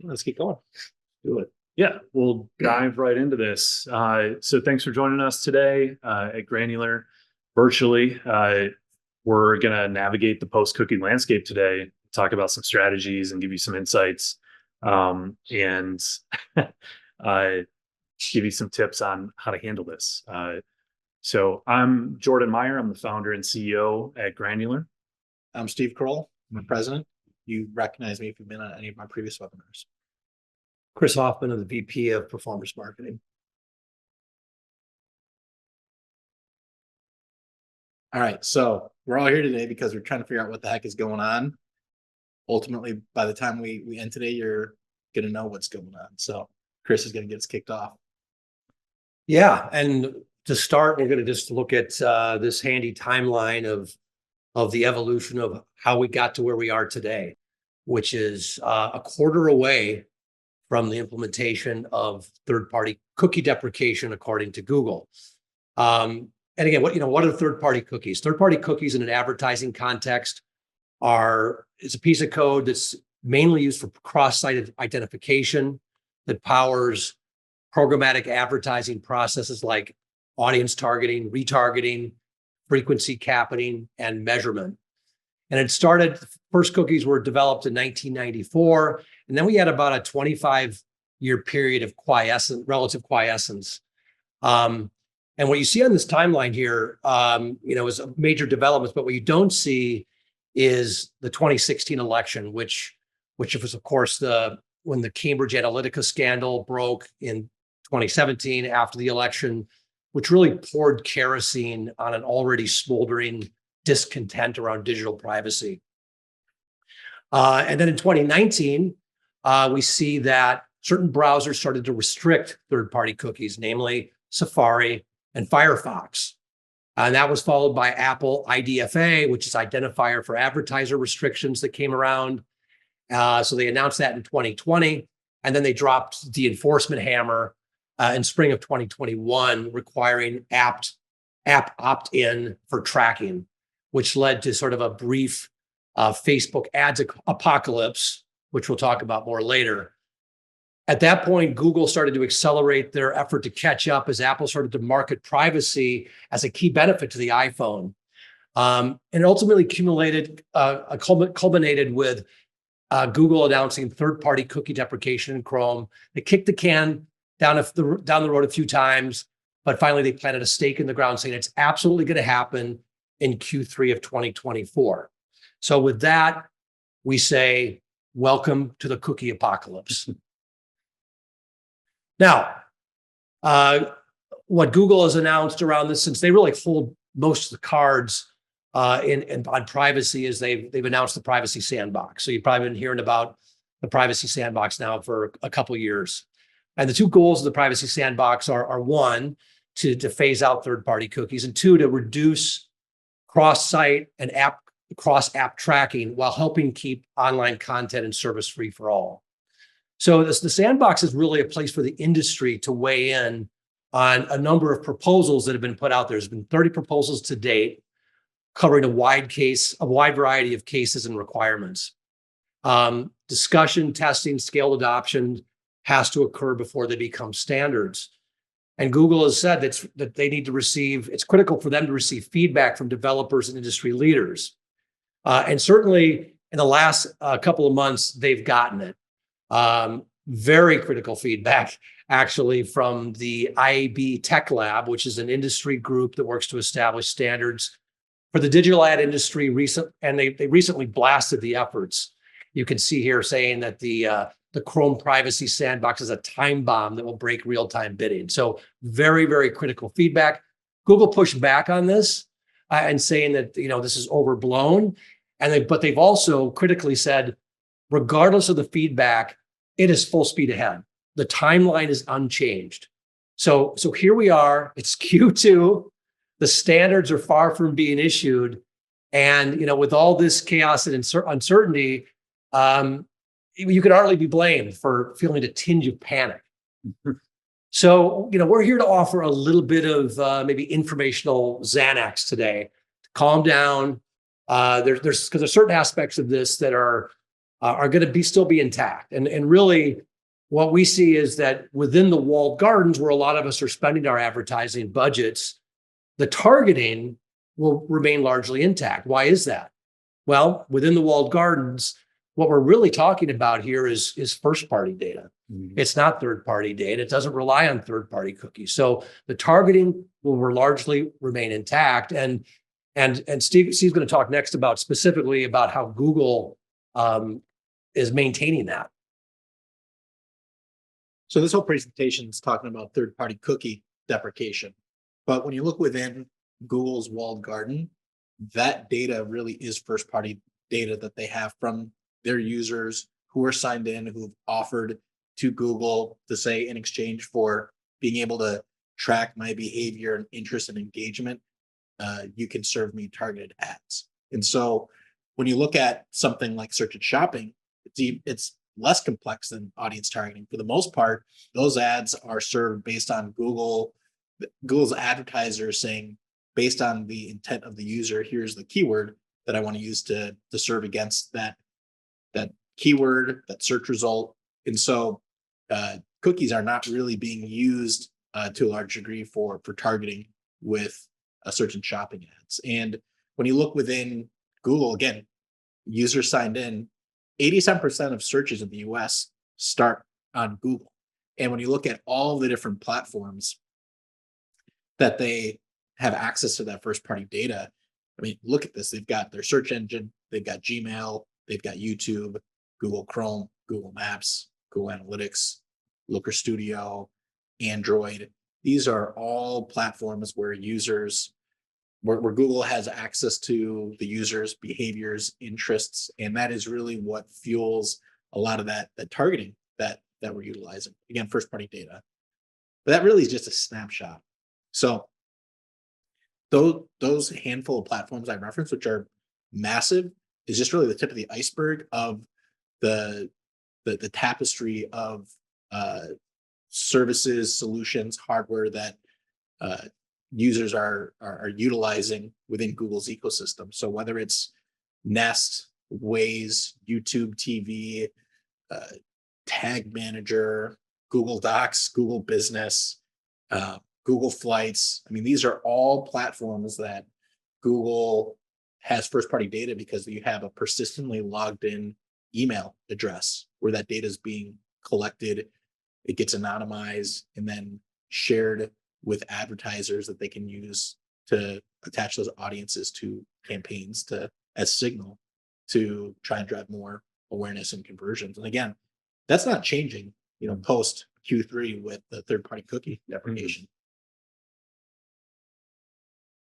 Let's keep going. Do it. Yeah, we'll dive right into this. So thanks for joining us today at Granular virtually. We're going to navigate the post-cookie landscape today, talk about some strategies and give you some insights, and give you some tips on how to handle this. So I'm Jordon Meyer. I'm the founder and CEO at Granular. I'm Steve Kroll. I'm the president. You recognize me if you've been on any of my previous webinars. Chris Hofmann, of the VP of Performance Marketing. All right, so we're all here today because we're trying to figure out what the heck is going on. Ultimately, by the time we end today, you're going to know what's going on. So Chris is going to get us kicked off. Yeah, and to start, we're going to just look at this handy timeline of the evolution of how we got to where we are today, which is a quarter away from the implementation of third-party cookie deprecation, according to Google. And again, what are third-party cookies? Third-party cookies in an advertising context is a piece of code that's mainly used for cross-site identification that powers programmatic advertising processes like audience targeting, retargeting, frequency capping, and measurement. And it started, first cookies were developed in 1994. And then we had about a 25-year period of relative quiescence. And what you see on this timeline here, is major developments, but what you don't see is the 2016 election, which was, of course, when the Cambridge Analytica scandal broke in 2017 after the election, which really poured kerosene on an already smoldering discontent around digital privacy. And then in 2019, we see that certain browsers started to restrict third-party cookies, namely Safari and Firefox. And that was followed by Apple IDFA, which is identifier for advertiser restrictions that came around. So they announced that in 2020, and then they dropped the enforcement hammer in spring of 2021, requiring app opt-in for tracking, which led to sort of a brief Facebook ads apocalypse, which we'll talk about more later. At that point, Google started to accelerate their effort to catch up as Apple started to market privacy as a key benefit to the iPhone. And ultimately culminated with Google announcing third-party cookie deprecation in Chrome. They kicked the can down the road a few times, but finally they planted a stake in the ground saying it's absolutely going to happen in Q3 of 2024. So with that, we say, welcome to the cookie apocalypse. Now, what Google has announced around this, since they really hold most of the cards on privacy, is they've announced the privacy sandbox. So you've probably been hearing about the privacy sandbox now for a couple of years. And the two goals of the privacy sandbox are one, to phase out third-party cookies, and two, to reduce cross-site and cross-app tracking while helping keep online content and service free for all. So the sandbox is really a place for the industry to weigh in on a number of proposals that have been put out there. There's been 30 proposals to date, covering a wide variety of cases and requirements. Discussion, testing, scaled adoption has to occur before they become standards. And Google has said that they need to it's critical for them to receive feedback from developers and industry leaders. And certainly in the last couple of months, they've gotten it. Very critical feedback, actually, from the IAB Tech Lab, which is an industry group that works to establish standards for the digital ad industry. And they recently blasted the efforts. You can see here saying that the Chrome privacy sandbox is a time bomb that will break real-time bidding. So very, very critical feedback. Google pushed back on this and saying that this is overblown. But they've also critically said, regardless of the feedback, it is full speed ahead. The timeline is unchanged. So here we are. It's Q2. The standards are far from being issued, and with all this chaos and uncertainty, you could hardly be blamed for feeling a tinge of panic. So, we're here to offer a little bit of maybe informational Xanax today to calm down. Because there's certain aspects of this that are are going to still be intact. And really what we see is that within the walled gardens, where a lot of us are spending our advertising budgets, the targeting will remain largely intact. Why is that? Well, within the walled gardens, what we're really talking about here is first-party data. It's not third-party data. It doesn't rely on third-party cookies. So the targeting will largely remain intact. And Steve's going to talk next about specifically about how Google is maintaining that. So this whole presentation is talking about third-party cookie deprecation. But when you look within Google's walled garden, that data really is first-party data that they have from their users who are signed in, who've offered to Google to say, in exchange for being able to track my behavior and interest and engagement, you can serve me targeted ads. And so when you look at something like search and shopping, it's less complex than audience targeting. For the most part, those ads are served based on Google's advertisers saying, based on the intent of the user, here's the keyword that I want to use to serve against that keyword, that search result. And so cookies are not really being used to a large degree for targeting with search and shopping ads. And when you look within Google, again, users signed in, 87% of searches in the US start on Google. And when you look at all the different platforms that they have access to that first party data, I mean, look at this. They've got their search engine, they've got Gmail, they've got YouTube, Google Chrome, Google Maps, Google Analytics, Looker Studio, Android. These are all platforms where where Google has access to the users' behaviors, interests, and that is really what fuels a lot of that targeting that we're utilizing. Again, first party data. But that really is just a snapshot. So those handful of platforms I referenced, which are massive, is just really the tip of the iceberg of the tapestry of services, solutions, hardware that users are utilizing within Google's ecosystem. So whether it's Nest, Waze, YouTube TV, Tag Manager, Google Docs, Google Business, Google Flights. I mean, these are all platforms that Google has first-party data because you have a persistently logged in email address where that data is being collected. It gets anonymized and then shared with advertisers that they can use to attach those audiences to campaigns as signal to try and drive more awareness and conversions. And again, that's not changing, post Q3 with the third-party cookie deprecation. Mm-hmm.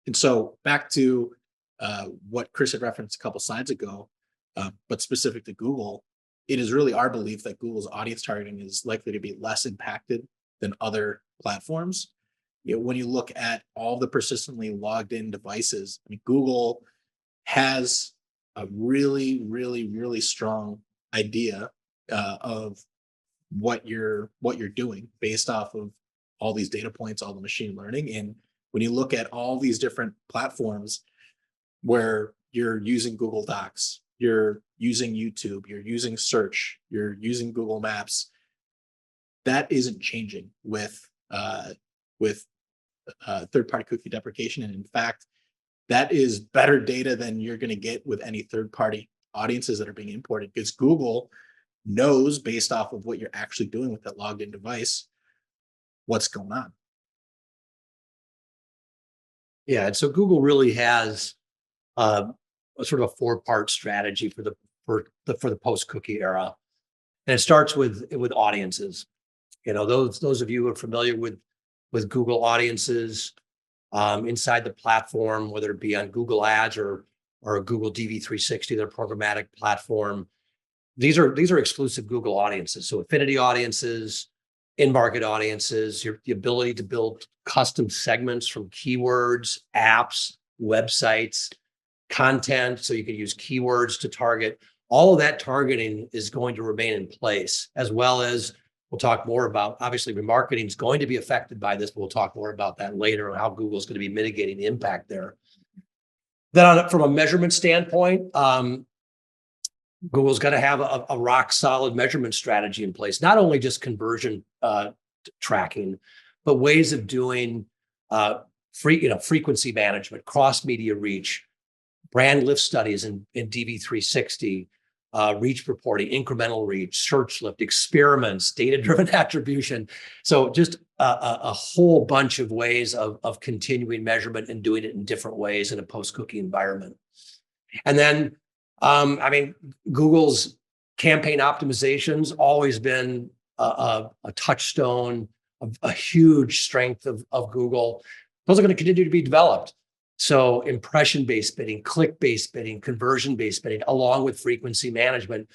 And so back to what Chris had referenced a couple slides ago, but specific to Google, it is really our belief that Google's audience targeting is likely to be less impacted than other platforms. When you look at all the persistently logged in devices, I mean, Google has a really, really, really strong idea of what you're doing based off of all these data points, all the machine learning. And when you look at all these different platforms where you're using Google Docs, you're using YouTube, you're using search, you're using Google Maps, that isn't changing with third-party cookie deprecation. And in fact, that is better data than you're going to get with any third-party audiences that are being imported, because Google knows, based off of what you're actually doing with that logged in device, what's going on. Yeah, and so Google really has a sort of a four-part strategy for the post-cookie era, and it starts with audiences. Those of you who are familiar with Google Audiences inside the platform, whether it be on Google Ads or Google DV360, their programmatic platform, these are exclusive Google audiences. So affinity audiences, in-market audiences, the ability to build custom segments from keywords, apps, websites, content, so you can use keywords to target. All of that targeting is going to remain in place, as well as we'll talk more about, obviously, remarketing is going to be affected by this, but we'll talk more about that later and how Google is going to be mitigating the impact there. Then from a measurement standpoint, Google's got to have a rock solid measurement strategy in place, not only just conversion tracking, but ways of doing frequency management, cross media reach, brand lift studies in DV360, reach reporting, incremental reach, search lift, experiments, data-driven attribution. So just a whole bunch of ways of continuing measurement and doing it in different ways in a post-cookie environment. And then, Google's campaign optimization's always been a touchstone, a huge strength of Google. Those are going to continue to be developed. So impression-based bidding, click-based bidding, conversion-based bidding, along with frequency management.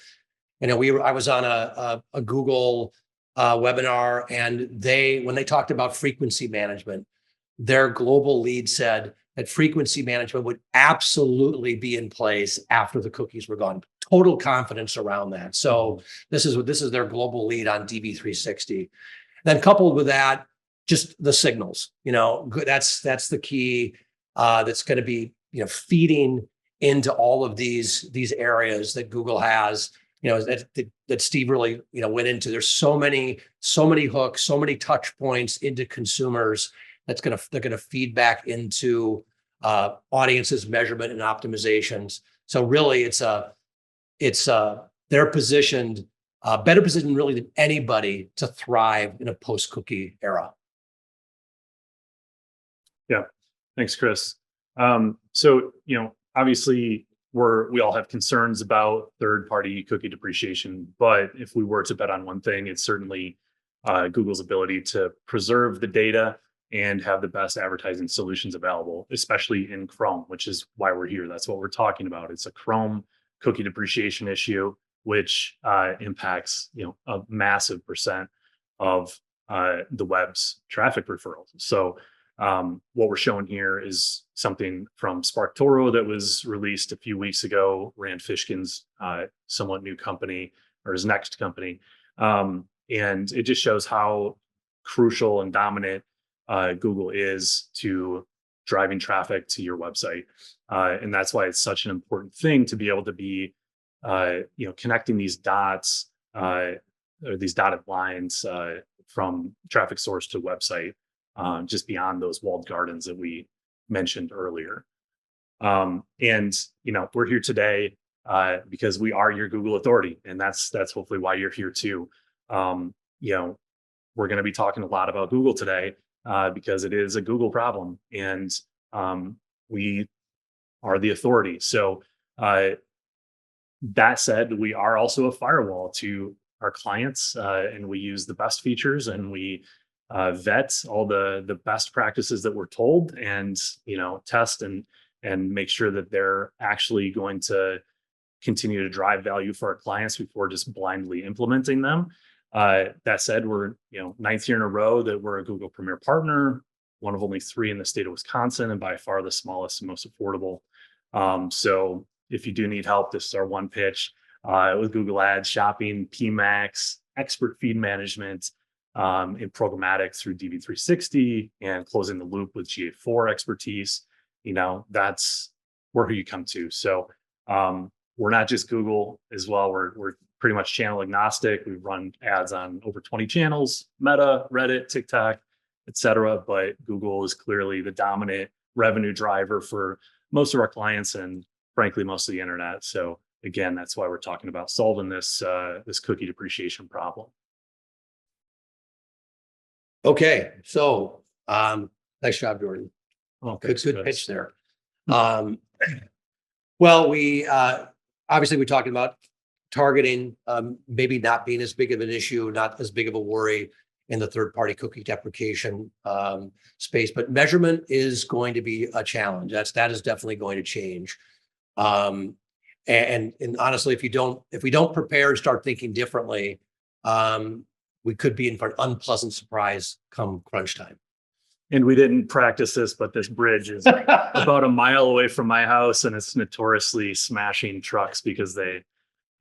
I was on a Google webinar, and when they talked about frequency management, their global lead said that frequency management would absolutely be in place after the cookies were gone. Total confidence around that. So this is their global lead on DV360. Then coupled with that, just the signals. That's the key. That's going to be feeding into all of these areas that Google has. That Steve really went into. There's so many hooks, so many touch points into consumers. They're going to feed back into audiences measurement and optimizations. So really, they're positioned better positioned really than anybody to thrive in a post-cookie era. Yeah, thanks, Chris. So obviously we all have concerns about third-party cookie depreciation, but if we were to bet on one thing, it's certainly Google's ability to preserve the data and have the best advertising solutions available, especially in Chrome, which is why we're here. That's what we're talking about. It's a Chrome cookie depreciation issue, which impacts a massive percent of the web's traffic referrals. So what we're showing here is something from SparkToro that was released a few weeks ago, Rand Fishkin's somewhat new company, or his next company. And it just shows how crucial and dominant Google is to driving traffic to your website. And that's why it's such an important thing to be able to be, connecting these dots or these dotted lines from traffic source to website, just beyond those walled gardens that we mentioned earlier. And we're here today because we are your Google authority, and that's hopefully why you're here too. We're going to be talking a lot about Google today because it is a Google problem, and we are the authority. So that said, we are also a firewall to our clients, and we use the best features, and we vet all the best practices that we're told, and test and make sure that they're actually going to continue to drive value for our clients before just blindly implementing them. That said, we're 9th year in a row that we're a Google Premier Partner, one of only 3 in the state of Wisconsin, and by far the smallest and most affordable. So if you do need help, this is our one pitch with Google Ads, shopping, PMax, expert feed management, in programmatic through DV360, and closing the loop with GA4 expertise. We're who you come to. So we're not just Google as well. We're pretty much channel agnostic. We run ads on over 20 channels, Meta, Reddit, TikTok, etc. But Google is clearly the dominant revenue driver for most of our clients, and frankly, most of the internet. So again, that's why we're talking about solving this cookie depreciation problem. Okay, so nice job, Jordon. Oh, Good thanks, Chris. pitch there. Well, we obviously we're talking about targeting maybe not being as big of an issue, not as big of a worry in the third-party cookie deprecation space, but measurement is going to be a challenge. That is definitely going to change. And honestly, if we don't prepare and start thinking differently, we could be in for an unpleasant surprise come crunch time. And we didn't practice this, but this bridge is about a mile away from my house, and it's notoriously smashing trucks because they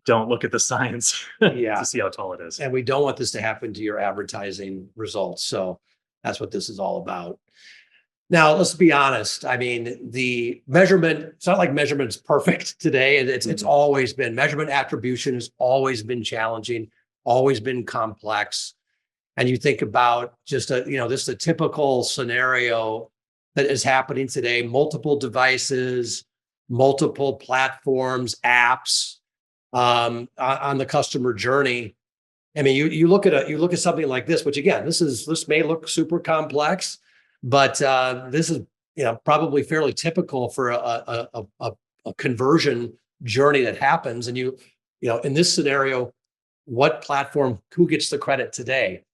don't look at the signs to see how tall it is. And we don't want this to happen to your advertising results. So that's what this is all about. Now, let's be honest. I mean, the measurement, it's not like measurement's perfect today. It's always been, measurement attribution has always been challenging, always been complex. And you think about just this is a typical scenario that is happening today, multiple devices, multiple platforms, apps on the customer journey. I mean, you look at something like this, which again, this may look super complex, but this is probably fairly typical for a conversion journey that happens. And in this scenario, what platform, who gets the credit today?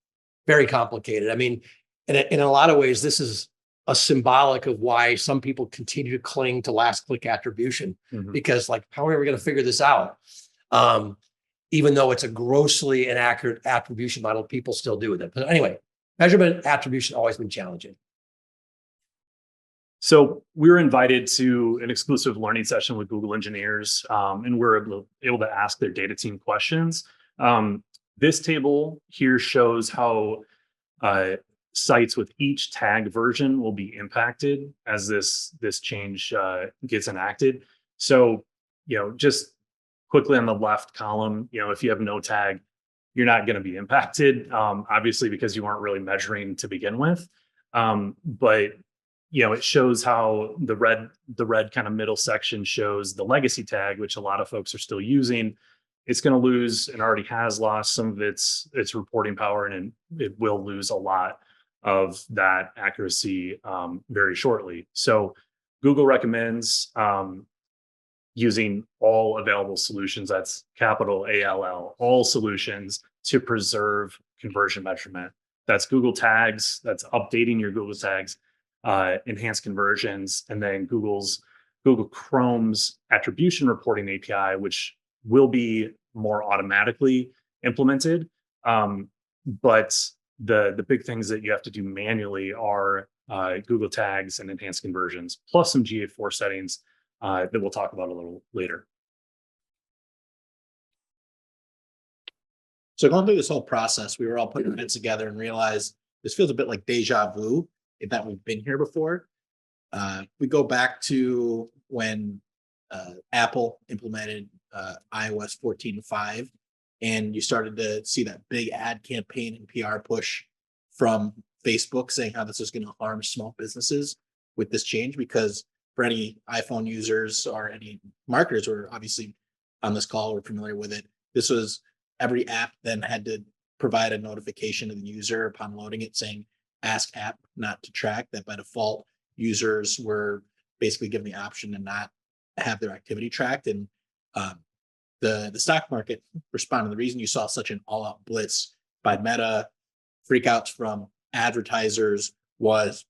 Very complicated. I mean, in a lot of ways, this is a symbolic of why some people continue to cling to last click attribution, because like, how are we going to figure this out? Even though it's a grossly inaccurate attribution model, people still do with it. But anyway, measurement attribution always been challenging. So we were invited to an exclusive learning session with Google engineers, and we're able to ask their data team questions. This table here shows how sites with each tag version will be impacted as this change gets enacted. So, just quickly on the left column, if you have no tag, you're not going to be impacted, obviously, because you weren't really measuring to begin with. But it shows how the red kind of middle section shows the legacy tag, which a lot of folks are still using. It's going to lose, and already has lost, some of its reporting power, and it will lose a lot of that accuracy very shortly. So Google recommends using all available solutions, that's capital ALL, all solutions, to preserve conversion measurement. That's Google Tags, that's updating your Google Tags, enhanced conversions, and then Google Chrome's attribution reporting API, which will be more automatically implemented. But the big things that you have to do manually are Google Tags and enhanced conversions, plus some GA4 settings that we'll talk about a little later. So going through this whole process, we were all putting our heads together and realized this feels a bit like deja vu, in that we've been here before. We go back to when Apple implemented iOS 14.5, and you started to see that big ad campaign and PR push from Facebook saying how this is going to harm small businesses with this change. Because for any iPhone users or any marketers who are obviously on this call or familiar with it, this was every app then had to provide a notification to the user upon loading it saying, ask app not to track. That by default, users were basically given the option to not have their activity tracked. And the stock market responded. The reason you saw such an all-out blitz by Meta, freakouts from advertisers, was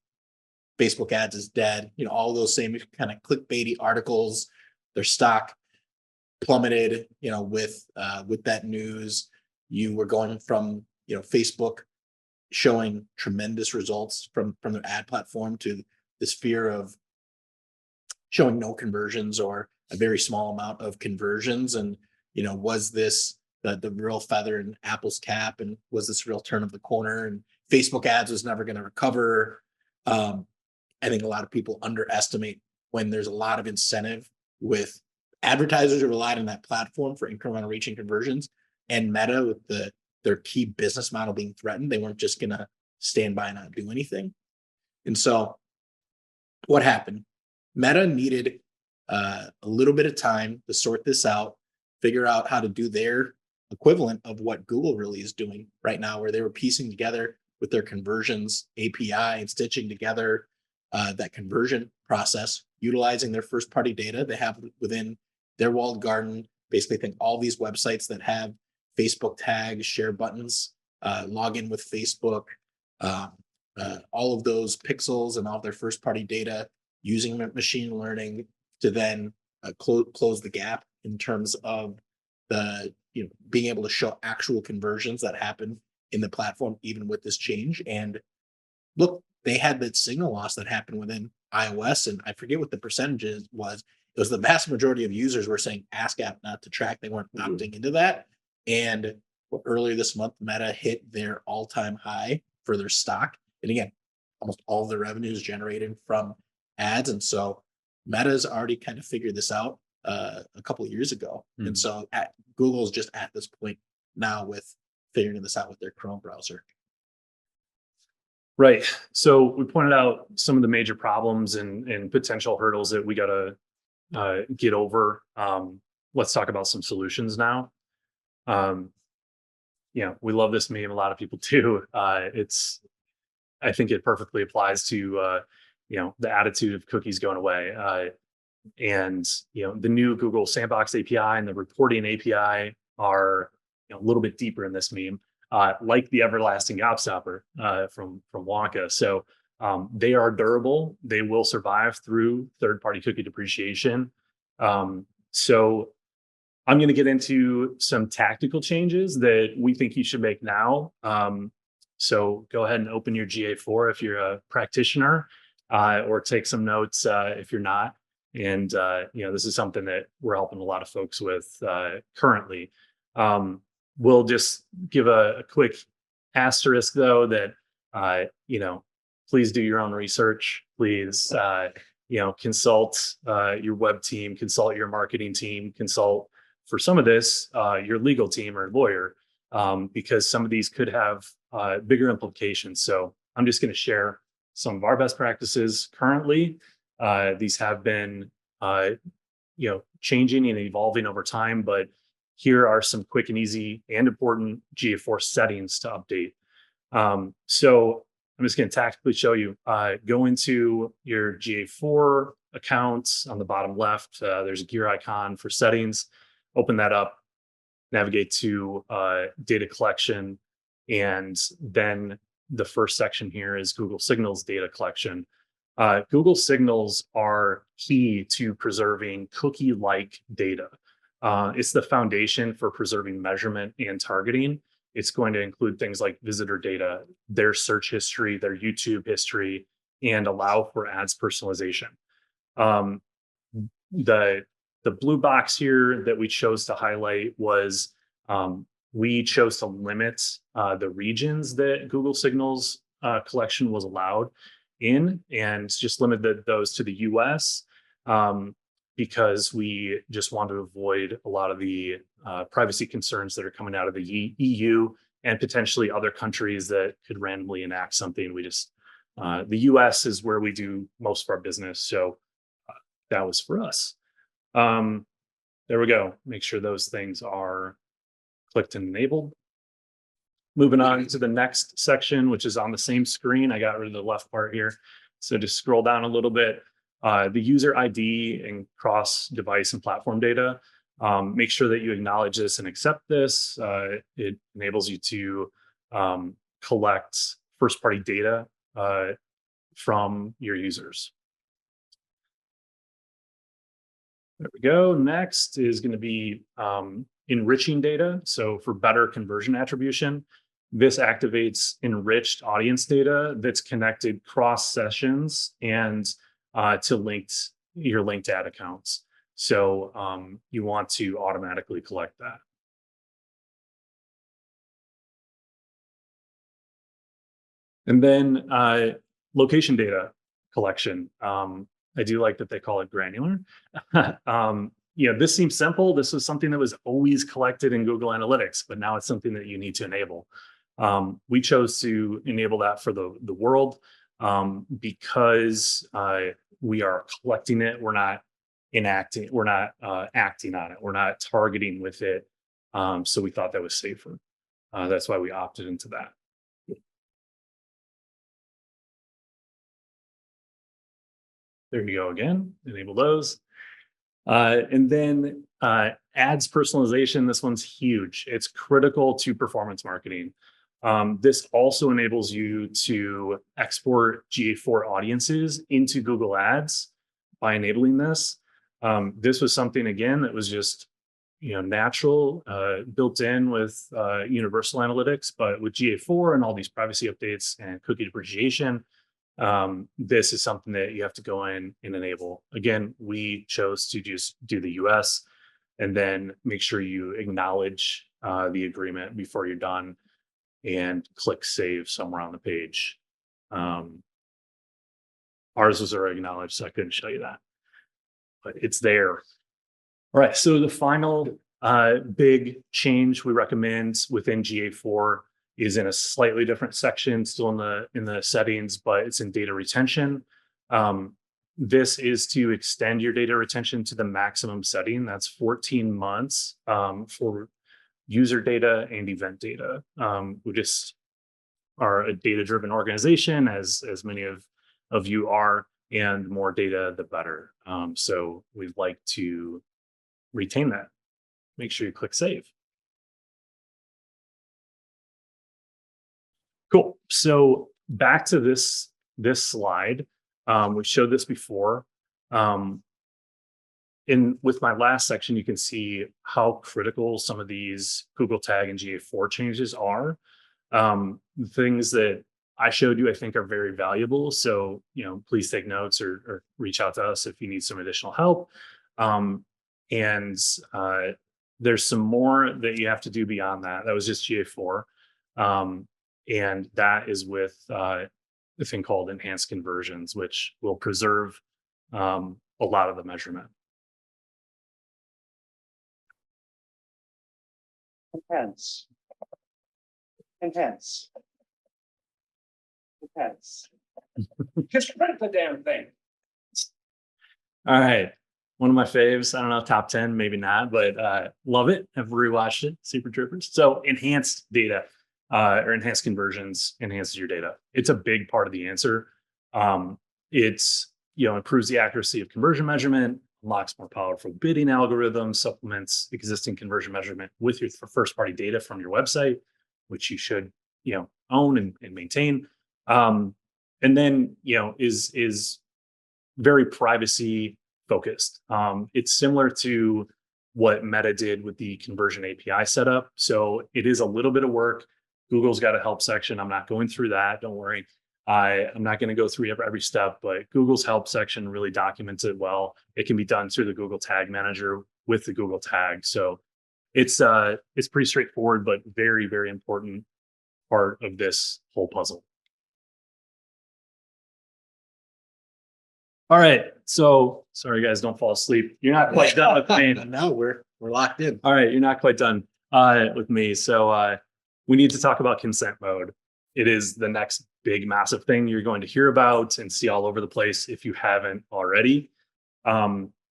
Facebook ads is dead. All those same kind of clickbaity articles, their stock plummeted. With that news, you were going from Facebook showing tremendous results from their ad platform to this fear of showing no conversions or a very small amount of conversions. And was this the real feather in Apple's cap, and was this real turn of the corner, and Facebook ads was never going to recover? I think a lot of people underestimate when there's a lot of incentive with advertisers who relied on that platform for incremental reach and conversions, and Meta with their key business model being threatened. They weren't just going to stand by and not do anything. And so what happened? Meta needed a little bit of time to sort this out, figure out how to do their equivalent of what Google really is doing right now, where they were piecing together with their conversions API and stitching together that conversion process, utilizing their first party data they have within their walled garden. Basically, think all these websites that have Facebook tags, share buttons, log in with Facebook, all of those pixels and all of their first party data, using machine learning to then close the gap in terms of the being able to show actual conversions that happen in the platform, even with this change. And look, they had that signal loss that happened within iOS, and I forget what the percentages was. It was the vast majority of users were saying ask app not to track. They weren't opting into that. And earlier this month, Meta hit their all-time high for their stock. And again, almost all of the revenue is generated from ads. And so Meta's already kind of figured this out a couple of years ago. And so Google's just at this point now with figuring this out with their Chrome browser. Right. So we pointed out some of the major problems and potential hurdles that we got to get over. Let's talk about some solutions now. We love this meme. A lot of people do. I think it perfectly applies to, the attitude of cookies going away. And the new Google Sandbox API and the reporting API are a little bit deeper in this meme. Like the everlasting gobstopper from Wonka. So they are durable. They will survive through third-party cookie depreciation. So I'm going to get into some tactical changes that we think you should make now. So go ahead and open your GA4 if you're a practitioner, or take some notes if you're not. And this is something that we're helping a lot of folks with currently. We'll just give a quick asterisk, though, that, please do your own research. Please, consult your web team, consult your marketing team, consult for some of this, your legal team or lawyer, because some of these could have bigger implications. So I'm just going to share some of our best practices currently. These have been, changing and evolving over time, but here are some quick and easy and important GA4 settings to update. So I'm just going to tactically show you. Go into your GA4 accounts on the bottom left. There's a gear icon for settings. Open that up, navigate to data collection, and then the first section here is Google Signals data collection. Google Signals are key to preserving cookie-like data. It's the foundation for preserving measurement and targeting. It's going to include things like visitor data, their search history, their YouTube history, and allow for ads personalization. The blue box here that we chose to highlight was we chose to limit the regions that Google Signals collection was allowed in, and just limited those to the US. Because we just want to avoid a lot of the privacy concerns that are coming out of the EU and potentially other countries that could randomly enact something. The US is where we do most of our business. So that was for us. There we go. Make sure those things are clicked and enabled. Moving on to the next section, which is on the same screen. I got rid of the left part here. So just scroll down a little bit. The user ID and cross-device and platform data. Make sure that you acknowledge this and accept this. It enables you to collect first-party data from your users. There we go. Next is going to be enriching data. So for better conversion attribution, this activates enriched audience data that's connected cross sessions and to your linked ad accounts. So you want to automatically collect that. And then location data collection. I do like that they call it granular. This seems simple. This was something that was always collected in Google Analytics, but now it's something that you need to enable. We chose to enable that for the world because we are collecting it. We're not enacting. We're not acting on it. We're not targeting with it. So we thought that was safer. That's why we opted into that. There you go again. Enable those. And then ads personalization. This one's huge. It's critical to performance marketing. This also enables you to export GA4 audiences into Google Ads by enabling this. This was something, again, that was just natural, built in with Universal Analytics, but with GA4 and all these privacy updates and cookie depreciation, this is something that you have to go in and enable. Again, we chose to just do the US and then make sure you acknowledge the agreement before you're done and click save somewhere on the page. Ours was already acknowledged, so I couldn't show you that, but it's there. All right, so the final big change we recommend within GA4 is in a slightly different section, still in the settings, but it's in data retention. This is to extend your data retention to the maximum setting. That's 14 months for user data and event data. We just are a data-driven organization, as many of you are, and more data, the better. So we'd like to retain that. Make sure you click save. Cool. So back to this slide. We showed this before. With my last section, you can see how critical some of these Google Tag and GA4 changes are. Things that I showed you, I think, are very valuable. So, please take notes or reach out to us if you need some additional help. There's some more that you have to do beyond that. That was just GA4. And that is with a thing called enhanced conversions, which will preserve a lot of the measurement. Enhance. Just print the damn thing. All right. One of my faves. I don't know, top 10, maybe not, but love it. I've rewatched it. Super troopers. So enhanced data or enhanced conversions enhances your data. It's a big part of the answer. It's, improves the accuracy of conversion measurement, unlocks more powerful bidding algorithms, supplements existing conversion measurement with your first party data from your website, which you should, own and maintain. And then, is very privacy focused. It's similar to what Meta did with the conversion API setup. So it is a little bit of work. Google's got a help section. I'm not going through that. Don't worry. I'm not going to go through every step, but Google's help section really documents it well. It can be done through the Google Tag Manager with the Google Tag. So it's pretty straightforward, but very, very important part of this whole puzzle. All right. So sorry, guys, don't fall asleep. You're not quite done with me. No, we're locked in. All right. You're not quite done with me. So we need to talk about consent mode. It is the next big, massive thing you're going to hear about and see all over the place if you haven't already.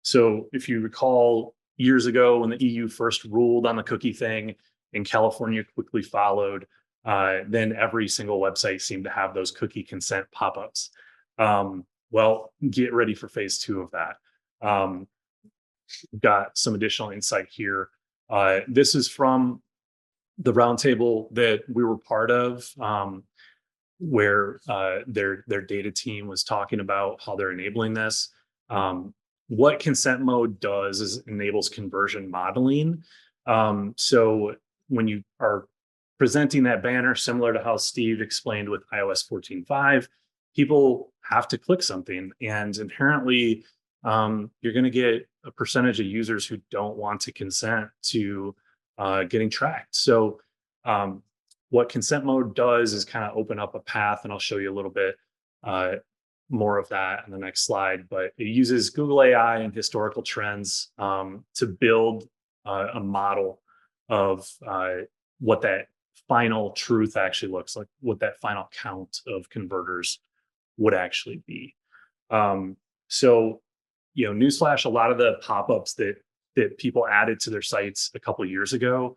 So if you recall years ago when the EU first ruled on the cookie thing and California quickly followed, then every single website seemed to have those cookie consent pop-ups. Well, get ready for phase 2 of that. We've got some additional insight here. This is from the roundtable that we were part of, where their data team was talking about how they're enabling this. What consent mode does is enables conversion modeling. So when you are presenting that banner, similar to how Steve explained with iOS 14.5, people have to click something, and inherently you're going to get a percentage of users who don't want to consent to getting tracked. So what consent mode does is kind of open up a path, and I'll show you a little bit more of that in the next slide, but it uses Google AI and historical trends to build a model of what that final truth actually looks like, what that final count of converters would actually be. So, newsflash, a lot of the pop-ups that people added to their sites a couple of years ago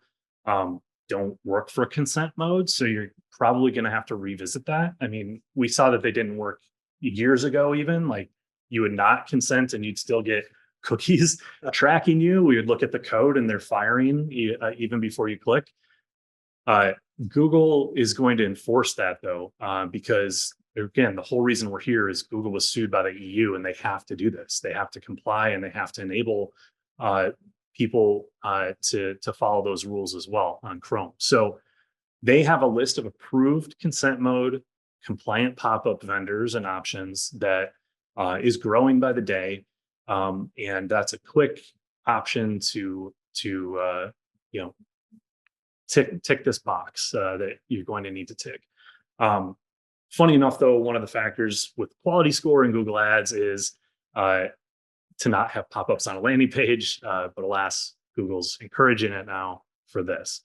don't work for consent mode. So you're probably going to have to revisit that. I mean, we saw that they didn't work years ago, even like you would not consent and you'd still get cookies tracking you. We would look at the code and they're firing even before you click. Google is going to enforce that though, because again, the whole reason we're here is Google was sued by the EU and they have to do this. They have to comply and they have to enable people to follow those rules as well on Chrome. So they have a list of approved consent mode compliant pop-up vendors and options that is growing by the day. And that's a quick option to tick this box that you're going to need to tick. Funny enough, though, one of the factors with quality score in Google Ads is to not have pop-ups on a landing page, but alas, Google's encouraging it now for this.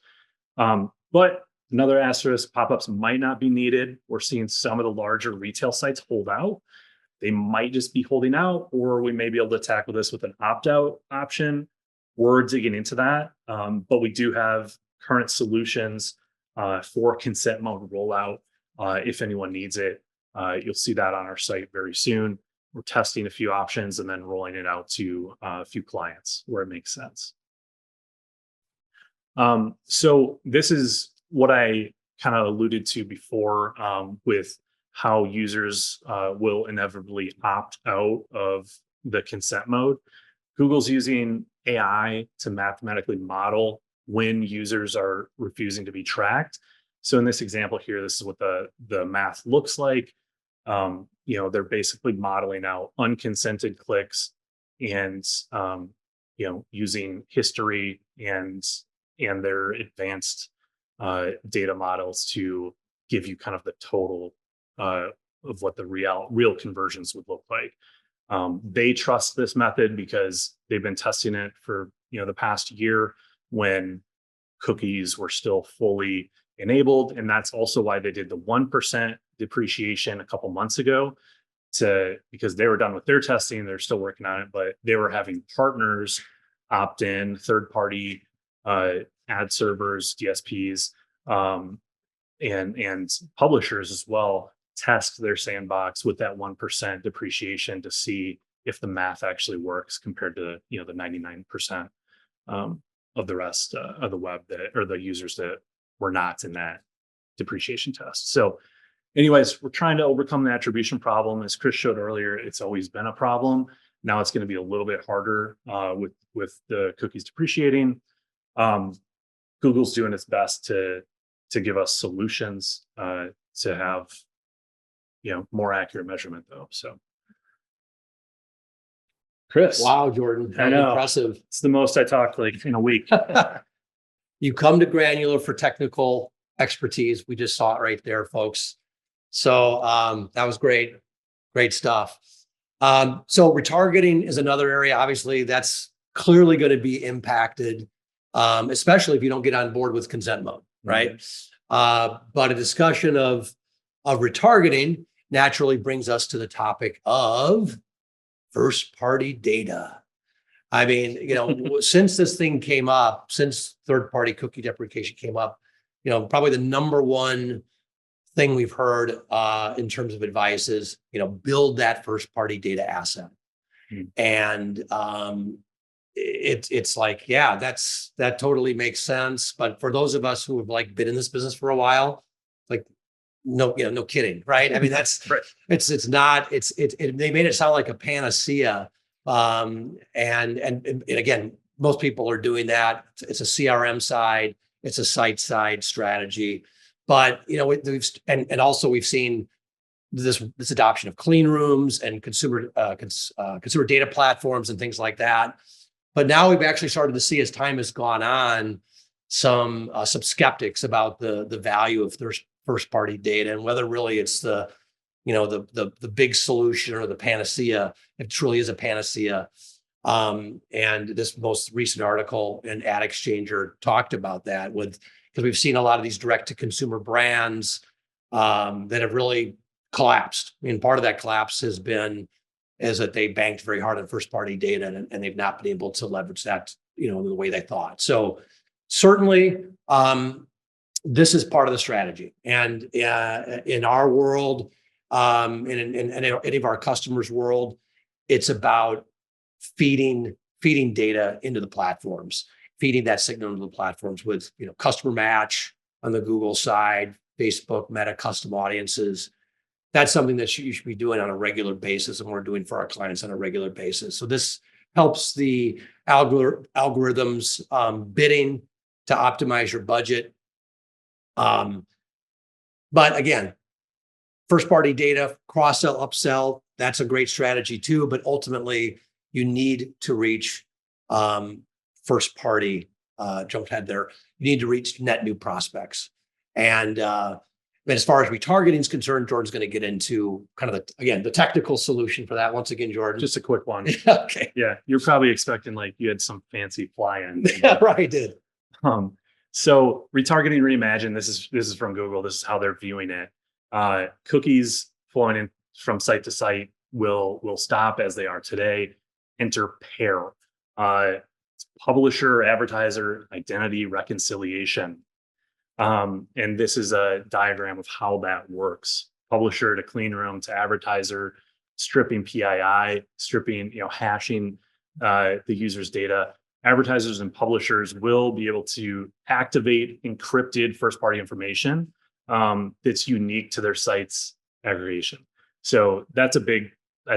But another asterisk, pop-ups might not be needed. We're seeing some of the larger retail sites hold out. They might just be holding out, or we may be able to tackle this with an opt-out option. We're digging into that, but we do have current solutions for consent mode rollout. If anyone needs it, you'll see that on our site very soon. We're testing a few options and then rolling it out to a few clients where it makes sense. So this is what I kind of alluded to before with how users will inevitably opt out of the consent mode. Google's using AI to mathematically model when users are refusing to be tracked. So in this example here, this is what the math looks like. They're basically modeling out unconsented clicks and using history and their advanced data models to give you kind of the total of what the real conversions would look like. They trust this method because they've been testing it for the past year when cookies were still fully enabled, and that's also why they did the 1% depreciation a couple months ago, because they were done with their testing. They're still working on it, but they were having partners opt in, third-party ad servers, DSPs, and publishers as well, test their sandbox with that 1% depreciation to see if the math actually works compared to the 99% of the rest of the web or the users that were not in that depreciation test. So anyways, we're trying to overcome the attribution problem. As Chris showed earlier, it's always been a problem. Now it's going to be a little bit harder with the cookies depreciating. Google's doing its best to give us solutions to have more accurate measurement, though. So, Chris, Wow, Jordan, I know. impressive. It's the most I talked like in a week. You come to Granular for technical expertise. We just saw it right there, folks. So that was great stuff. So retargeting is another area. Obviously, that's clearly going to be impacted, especially if you don't get on board with consent mode, right? Mm-hmm. But a discussion of retargeting naturally brings us to the topic of first-party data. I mean, since this thing came up, since third-party cookie deprecation came up, probably the number one thing we've heard in terms of advice is, build that first-party data asset. Mm-hmm. And it's like, yeah, that totally makes sense. But for those of us who have been in this business for a while, no kidding, right? I mean, that's right. They made it sound like a panacea. And again, most people are doing that. It's a CRM side, it's a site side strategy, but we've seen this adoption of clean rooms and consumer data platforms and things like that. But now we've actually started to see, as time has gone on, some skeptics about the value of their first party data and whether really it's the big solution or the panacea, if it truly is a panacea. And this most recent article in Ad Exchanger talked about that because we've seen a lot of these direct to consumer brands that have really collapsed. I mean, part of that collapse is that they banked very hard on first party data and they've not been able to leverage that, the way they thought. So certainly, this is part of the strategy. And in our world, in any of our customers' world, it's about feeding data into the platforms, feeding that signal into the platforms with customer match on the Google side, Facebook, Meta, custom audiences. That's something that you should be doing on a regular basis, and we're doing for our clients on a regular basis. So this helps the algorithms bidding to optimize your budget. But again, first party data, cross-sell, upsell, that's a great strategy too. But ultimately, you need to reach first party, jumped ahead there. You need to reach net new prospects. And as far as retargeting is concerned, Jordan's going to get into kind of the technical solution for that. Once again, Jordan. Just a quick one. Okay. Yeah, you're probably expecting like you had some fancy fly-in. Yeah, right. I did. So retargeting reimagined. This is from Google. This is how they're viewing it. Cookies flowing in from site to site will stop as they are today. Enter pair. It's publisher, advertiser, identity reconciliation. And this is a diagram of how that works. Publisher to clean room to advertiser, stripping PII, stripping, hashing the user's data. Advertisers and publishers will be able to activate encrypted first-party information that's unique to their site's aggregation. So that's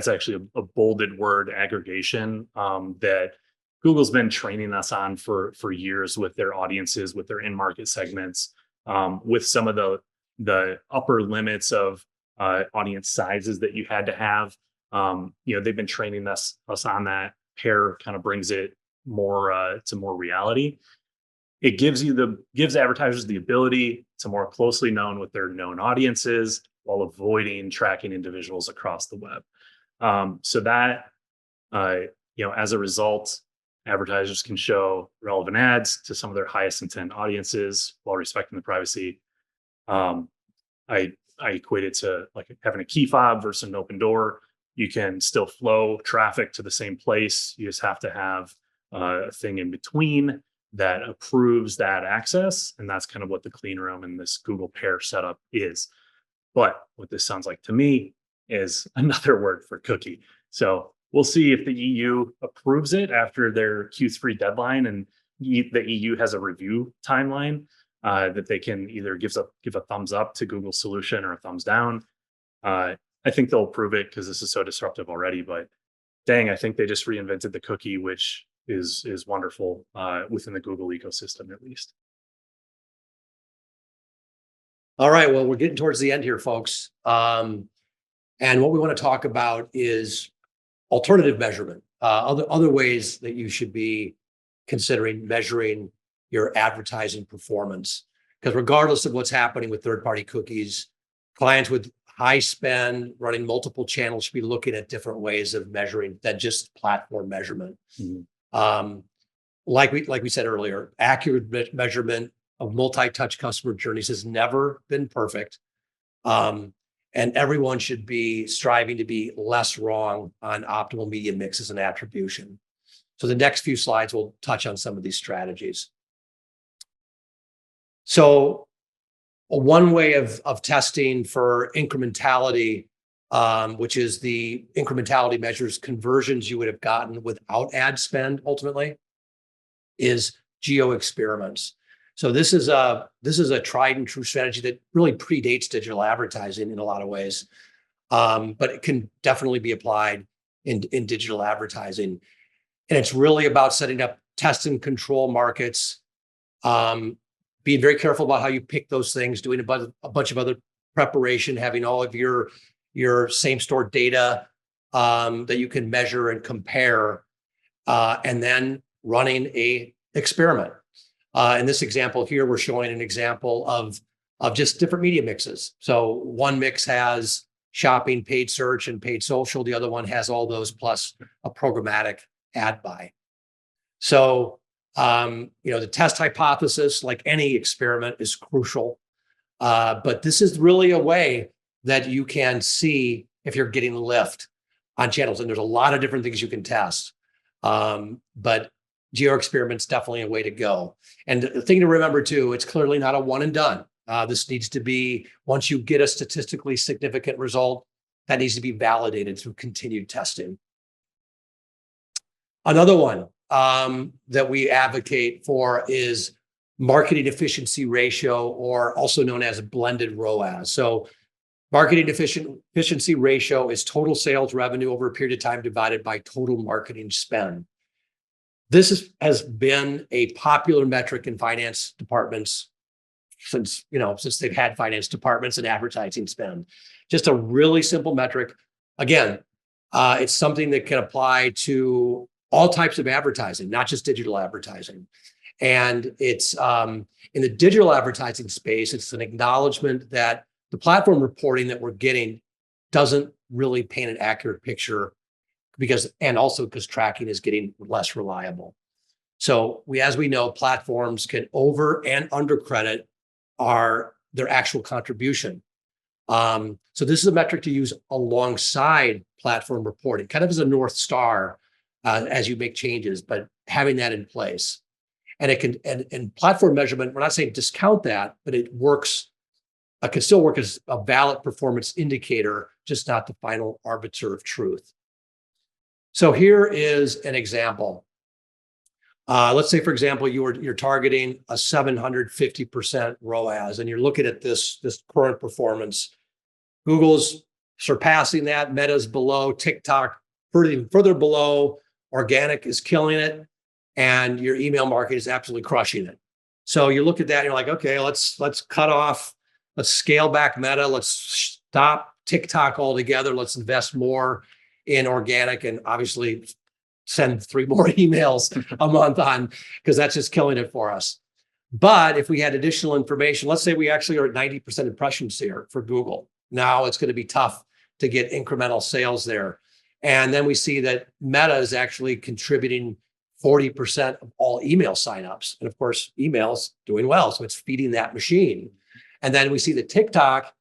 actually a bolded word, aggregation, that Google's been training us on for years with their audiences, with their in-market segments, with some of the upper limits of audience sizes that you had to have. They've been training us on that. Pair kind of brings it more to more reality. It gives advertisers the ability to more closely know what their known audiences while avoiding tracking individuals across the web. So that as a result, advertisers can show relevant ads to some of their highest intent audiences while respecting the privacy. I equate it to like having a key fob versus an open door. You can still flow traffic to the same place. You just have to have a thing in between that approves that access. And that's kind of what the clean room and this Google pair setup is. But what this sounds like to me is another word for cookie. So we'll see if the EU approves it after their Q3 deadline, and the EU has a review timeline that they can either give a thumbs up to Google's solution or a thumbs down. I think they'll approve it because this is so disruptive already. But dang, I think they just reinvented the cookie, which is wonderful within the Google ecosystem, at least. All right. Well, we're getting towards the end here, folks. And what we want to talk about is alternative measurement, other ways that you should be considering measuring your advertising performance. Because regardless of what's happening with third-party cookies, clients with high spend running multiple channels should be looking at different ways of measuring than just platform measurement. Mm-hmm. Like we said earlier, accurate measurement of multi-touch customer journeys has never been perfect. And everyone should be striving to be less wrong on optimal media mixes and attribution. So the next few slides will touch on some of these strategies. So one way of testing for incrementality, which is the incrementality measures conversions you would have gotten without ad spend ultimately, is geo experiments. So this is a tried and true strategy that really predates digital advertising in a lot of ways, but it can definitely be applied in digital advertising. And it's really about setting up test and control markets, being very careful about how you pick those things, doing a bunch of other preparation, having all of your same store data that you can measure and compare, and then running a experiment. In this example here, we're showing an example of just different media mixes. So one mix has shopping, paid search, and paid social. The other one has all those plus a programmatic ad buy. So, the test hypothesis, like any experiment, is crucial. But this is really a way that you can see if you're getting lift on channels. And there's a lot of different things you can test. But geo experiments definitely a way to go. And the thing to remember too, it's clearly not a one and done. This needs to be, once you get a statistically significant result, that needs to be validated through continued testing. Another one that we advocate for is marketing efficiency ratio, or also known as blended ROAS. So marketing efficiency ratio is total sales revenue over a period of time divided by total marketing spend. This has been a popular metric in finance departments since they've had finance departments and advertising spend. Just a really simple metric. Again, it's something that can apply to all types of advertising, not just digital advertising. And it's in the digital advertising space, it's an acknowledgement that the platform reporting that we're getting doesn't really paint an accurate picture also because tracking is getting less reliable. So as we know, platforms can over and under credit their actual contribution. So this is a metric to use alongside platform reporting, kind of as a North Star as you make changes, but having that in place. And it can, and platform measurement, we're not saying discount that, but it can still work as a valid performance indicator, just not the final arbiter of truth. So here is an example. Let's say, for example, you're targeting a 750% ROAS, and you're looking at this current performance. Google's surpassing that, Meta's below, TikTok further below, organic is killing it, and your email marketing is absolutely crushing it. So you look at that and you're like, okay, let's cut off, let's scale back Meta, let's stop TikTok altogether, let's invest more in organic, and obviously send 3 more emails a month on, because that's just killing it for us. But if we had additional information, let's say we actually are at 90% impressions here for Google. Now it's going to be tough to get incremental sales there. And then we see that Meta is actually contributing 40% of all email signups. And of course, email's doing well, so it's feeding that machine. And then we see that TikTok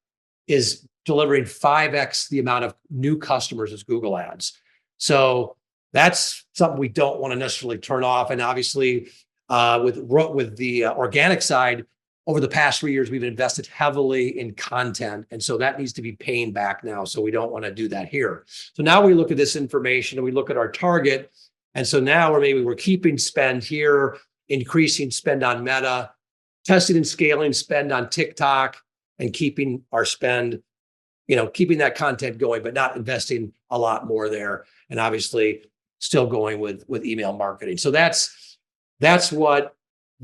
is delivering 5x the amount of new customers as Google Ads. So that's something we don't want to necessarily turn off. And obviously, with the organic side, over the past 3 years, we've invested heavily in content. And so that needs to be paying back now. So we don't want to do that here. So now we look at this information and we look at our target. And so now we're keeping spend here, increasing spend on Meta, testing and scaling spend on TikTok, and keeping our spend, keeping that content going, but not investing a lot more there. And obviously still going with email marketing. So that's what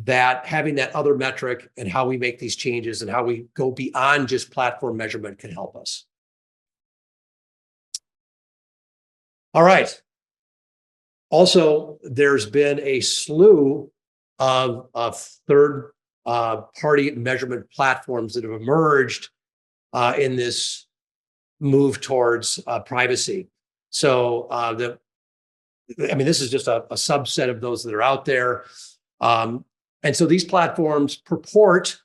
having that other metric and how we make these changes and how we go beyond just platform measurement can help us. All right. Also, there's been a slew of third party measurement platforms that have emerged in this move towards privacy. So this is just a subset of those that are out there. And so these platforms purport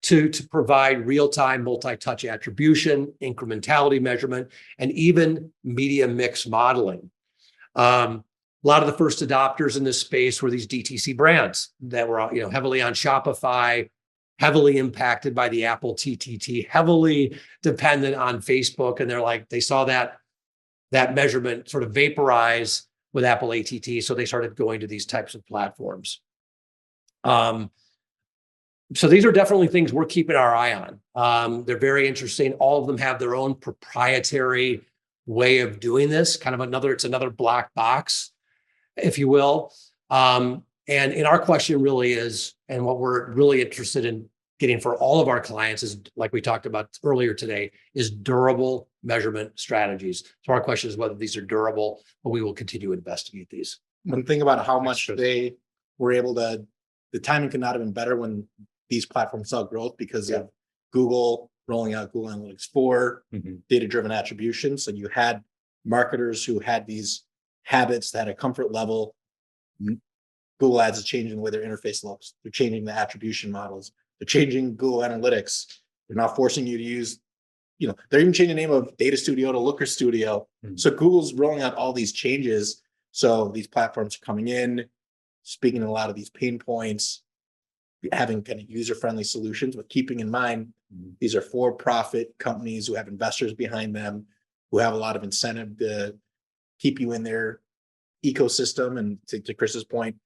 to provide real-time multi-touch attribution, incrementality measurement, and even media mix modeling. A lot of the first adopters in this space were these DTC brands that were heavily on Shopify, heavily impacted by the Apple TTT, heavily dependent on Facebook. And they saw that measurement sort of vaporize with Apple ATT. So they started going to these types of platforms. So these are definitely things we're keeping our eye on. They're very interesting. All of them have their own proprietary way of doing this, it's another black box, if you will. And our question really is, and what we're really interested in getting for all of our clients is, like we talked about earlier today, is durable measurement strategies. So our question is whether these are durable, but we will continue to investigate these. When think about how much they were able to, the timing could not have been better when these platforms saw growth because of Google rolling out Google Analytics 4, data-driven attribution. So you had marketers who had these habits that had a comfort level. Google Ads is changing the way their interface looks. They're changing the attribution models. They're changing Google Analytics. They're not forcing you to use, they're even changing the name of Data Studio to Looker Studio. So Google's rolling out all these changes. So these platforms are coming in, speaking to a lot of these pain points, having kind of user-friendly solutions, with keeping in mind, these are for-profit companies who have investors behind them, who have a lot of incentive to keep you in their ecosystem. And to Chris's point,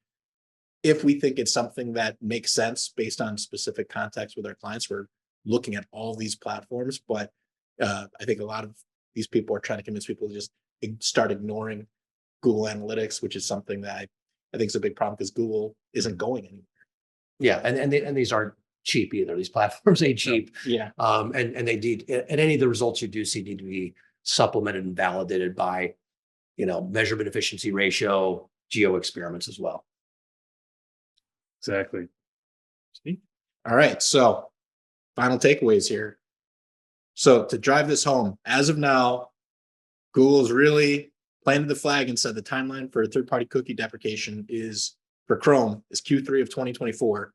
if we think it's something that makes sense based on specific context with our clients, we're looking at all these platforms. But I think a lot of these people are trying to convince people to just start ignoring Google Analytics, which is something that I think is a big problem because Google isn't going anywhere. Yeah, and these aren't cheap either. These platforms ain't cheap. Yeah. And they need, and any of the results you do see need to be supplemented and validated by, measurement efficiency ratio, geo experiments as well. Exactly. All right. So final takeaways here. So to drive this home, as of now, Google's really planted the flag and said the timeline for third-party cookie deprecation is for Chrome is Q3 of 2024.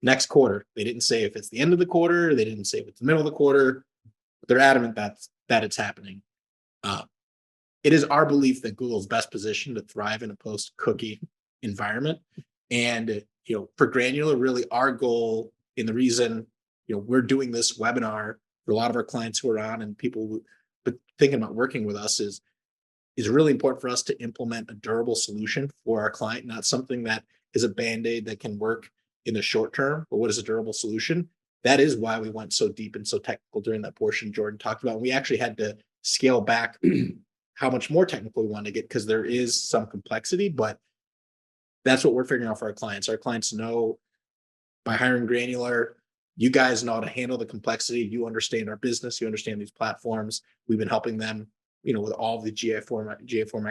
Next quarter. They didn't say if it's the end of the quarter. They didn't say if it's the middle of the quarter. But they're adamant that it's happening. It is our belief that Google's best positioned to thrive in a post-cookie environment. And, for Granular, really our goal and the reason, we're doing this webinar for a lot of our clients who are on and people thinking about working with us is really important for us to implement a durable solution for our client, not something that is a Band-Aid that can work in the short term, but what is a durable solution? That is why we went so deep and so technical during that portion Jordon talked about. We actually had to scale back how much more technical we wanted to get because there is some complexity, but that's what we're figuring out for our clients. Our clients know by hiring Granular, you guys know how to handle the complexity. You understand our business. You understand these platforms. We've been helping them, with all the GA4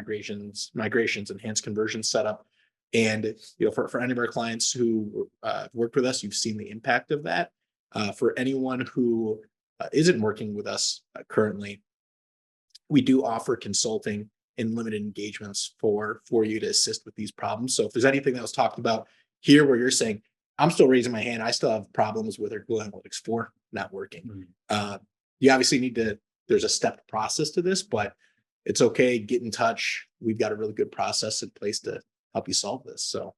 migrations, enhanced conversion setup. And, for any of our clients who worked with us, you've seen the impact of that. For anyone who isn't working with us currently, we do offer consulting and limited engagements for you to assist with these problems. So if there's anything that was talked about here where you're saying, I'm still raising my hand, I still have problems with our Google Analytics 4 not working. You obviously there's a step process to this, but it's okay. Get in touch. We've got a really good process in place to help you solve this. So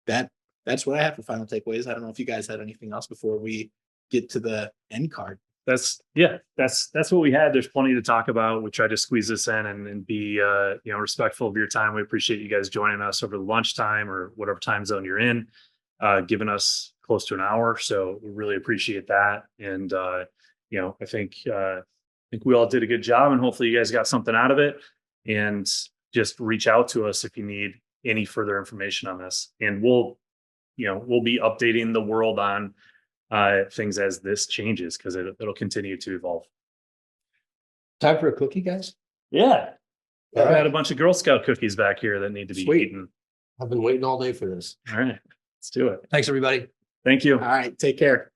that's what I have for final takeaways. I don't know if you guys had anything else before we get to the end card. That's what we had. There's plenty to talk about. We tried to squeeze this in and be respectful of your time. We appreciate you guys joining us over lunchtime or whatever time zone you're in, giving us close to an hour. So we really appreciate that. And I think we all did a good job, and hopefully you guys got something out of it. And just reach out to us if you need any further information on this. And we'll be updating the world on things as this changes because it'll continue to evolve. Time for a cookie, guys? Yeah. All I've right. got a bunch of Girl Scout cookies back here that need to be Sweet. eaten. I've been waiting all day for this. All right, let's do it. Thanks, everybody. Thank you. All right. Take care.